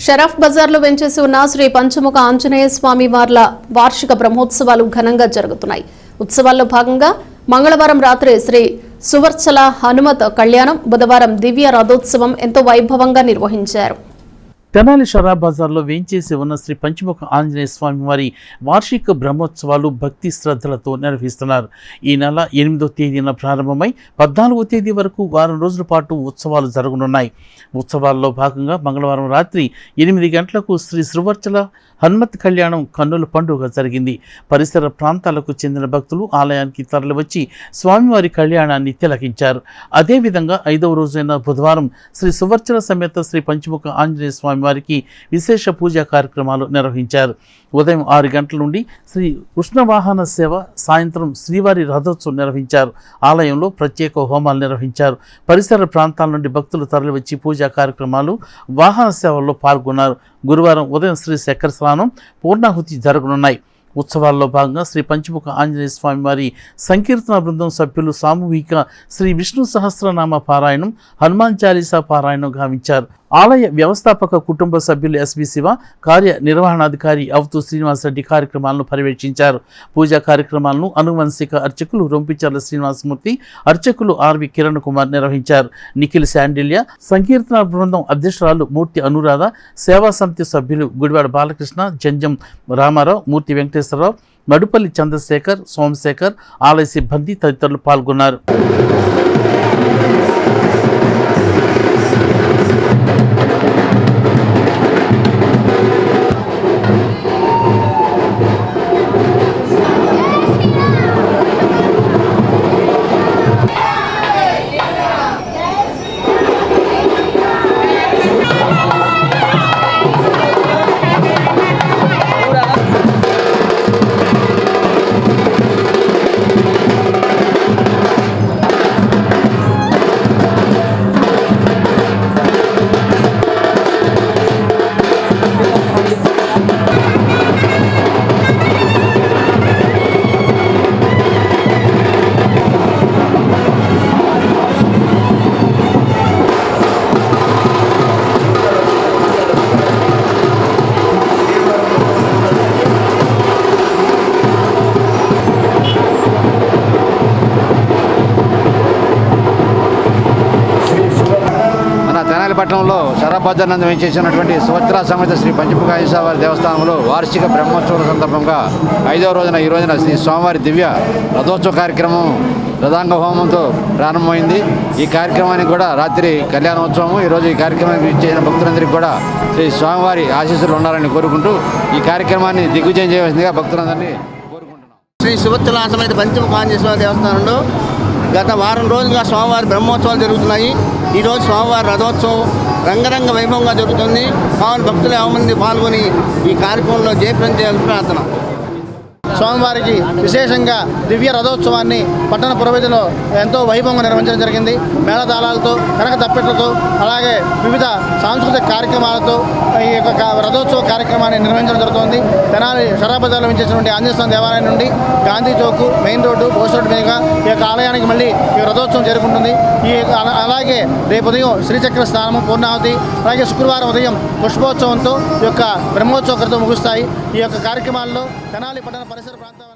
Charades బజార్లో వెంచేసి ఉన్న శ్రీ పంచముఖ ఆంజనేయ స్వామి వార్ల వార్షిక బ్రహ్మోత్సవాలు ఘనంగా జరుగుతున్నాయి. ఉత్సవాల్లో భాగంగా మంగళవారం రాత్రి శ్రీ సువర్చల హనుమత్ కళ్యాణం, బుధవారం దివ్య రథోత్సవం ఎంతో వైభవంగా నిర్వహించారు. తెనాలి షరఫ్ బజార్లో వేంచేసి ఉన్న శ్రీ పంచముఖ ఆంజనేయ స్వామి వారి వార్షిక బ్రహ్మోత్సవాలు భక్తి శ్రద్ధలతో నిర్వహిస్తున్నారు. ఈ నెల 8వ తేదీన ప్రారంభమై 14వ తేదీ వరకు వారం రోజుల పాటు ఉత్సవాలు జరగనున్నాయి. ఉత్సవాల్లో భాగంగా మంగళవారం రాత్రి 8 గంటలకు శ్రీ సువర్చల హనుమత్ కళ్యాణం కన్నుల పండుగ జరిగింది. పరిసర ప్రాంతాలకు చెందిన భక్తులు ఆలయానికి తరలివచ్చి స్వామివారి కళ్యాణాన్ని తిలకించారు. అదేవిధంగా 5వ రోజైన బుధవారం శ్రీ సువర్చల సమేత శ్రీ పంచముఖ ఆంజనేయ స్వామి వారికి విశేష పూజా కార్యక్రమాలు నిర్వహించారు. ఉదయం 6 గంటల నుండి శ్రీ కృష్ణవాహన సేవ, సాయంత్రం శ్రీవారి రథోత్సవం నిర్వహించారు. ఆలయంలో ప్రత్యేక హోమాలు నిర్వహించారు. పరిసర ప్రాంతాల నుండి భక్తులు తరలివచ్చి పూజా కార్యక్రమాలు, వాహన సేవల్లో పాల్గొన్నారు. గురువారం ఉదయం శ్రీ చక్ర స్నానం, పూర్ణాహుతి జరగనున్నాయి. ఉత్సవాల్లో భాగంగా శ్రీ పంచముఖ ఆంజనేయ స్వామి వారి సంకీర్తన బృందం సభ్యులు సామూహిక శ్రీ విష్ణు సహస్రనామ పారాయణం, హనుమాన్ చాలీసా పారాయణం గావించారు. ఆలయ వ్యవస్థాపక కుటుంబ సభ్యులు ఎస్వి శివ, కార్యనిర్వహణాధికారి అవతు శ్రీనివాసరెడ్డి కార్యక్రమాలను పర్యవేక్షించారు. పూజా కార్యక్రమాలను అనువంశిక అర్చకులు రొంపిచర్ల శ్రీనివాసమూర్తి, అర్చకులు ఆర్వి కిరణ్ కుమార్ నిర్వహించారు. నిఖిల్ శాండిల్య, సంకీర్తన బృందం అధ్యక్షురాలు మూర్తి అనురాధ, సేవా సమితి సభ్యులు గుడివాడ బాలకృష్ణ, జంజం రామారావు, మూర్తి వెంకటేశ్వరరావు, నడుపల్లి చంద్రశేఖర్, సోమశేఖర్, ఆలయ సిబ్బంది తదితరులు పాల్గొన్నారు. పట్టణంలో షరఫ్ బజార్ నందు వేంచేసినటువంటి సువర్చల సమేత శ్రీ పంచముఖ ఆంజనేయ వారి దేవస్థానంలో వార్షిక బ్రహ్మోత్సవం సందర్భంగా 5వ రోజున ఈ రోజున శ్రీ స్వామివారి దివ్య రథోత్సవ కార్యక్రమం రథాంగ హోమంతో ప్రారంభమైంది. ఈ కార్యక్రమానికి కూడా రాత్రి కళ్యాణోత్సవము. ఈరోజు ఈ కార్యక్రమానికి ఇచ్చేసిన భక్తులందరికీ కూడా శ్రీ స్వామివారి ఆశీస్సులు ఉండాలని కోరుకుంటూ ఈ కార్యక్రమాన్ని దిగ్విజయం చేయవలసిందిగా భక్తులందరినీ కోరుకుంటున్నాం. శ్రీ సువర్చల సమేత పంచముఖ ఆంజనేయ స్వామి దేవస్థానంలో గత వారం రోజులుగా స్వామివారి బ్రహ్మోత్సవాలు జరుగుతున్నాయి. ఈరోజు స్వామివారి రథోత్సవం రంగరంగ వైభవంగా జరుగుతుంది. కావున భక్తులు ఏమంది పాల్గొని ఈ కార్యక్రమంలో జయప్రదం చేయాలని ప్రార్థన. స్వామివారికి విశేషంగా దివ్య రథోత్సవాన్ని పట్టణ పురవీధిలో ఎంతో వైభవంగా నిర్వహించడం జరిగింది. మేళతాళాలతో, కనక తప్పెట్లతో, అలాగే వివిధ సాంస్కృతిక కార్యక్రమాలతో ఈ యొక్క రథోత్సవ కార్యక్రమాన్ని నిర్వహించడం జరుగుతుంది. తెనాలి షరఫ్ బజార్లో వించేసినటువంటి ఆంజనేయ స్వామి దేవాలయం నుండి Gandhi Chowk, main road, post road మీదుగా ఈ యొక్క ఆలయానికి మళ్ళీ ఈ రథోత్సవం చేరుకుంటుంది. అలాగే రేపు ఉదయం శ్రీచక్ర స్నానము, పూర్ణాహుతి, అలాగే శుక్రవారం ఉదయం పుష్పోత్సవంతో ఈ యొక్క బ్రహ్మోత్సవ కృతం ముగుస్తాయి. ఈ యొక్క కార్యక్రమాల్లో తెనాలి పట్టణ పరిసర ప్రాంతాలు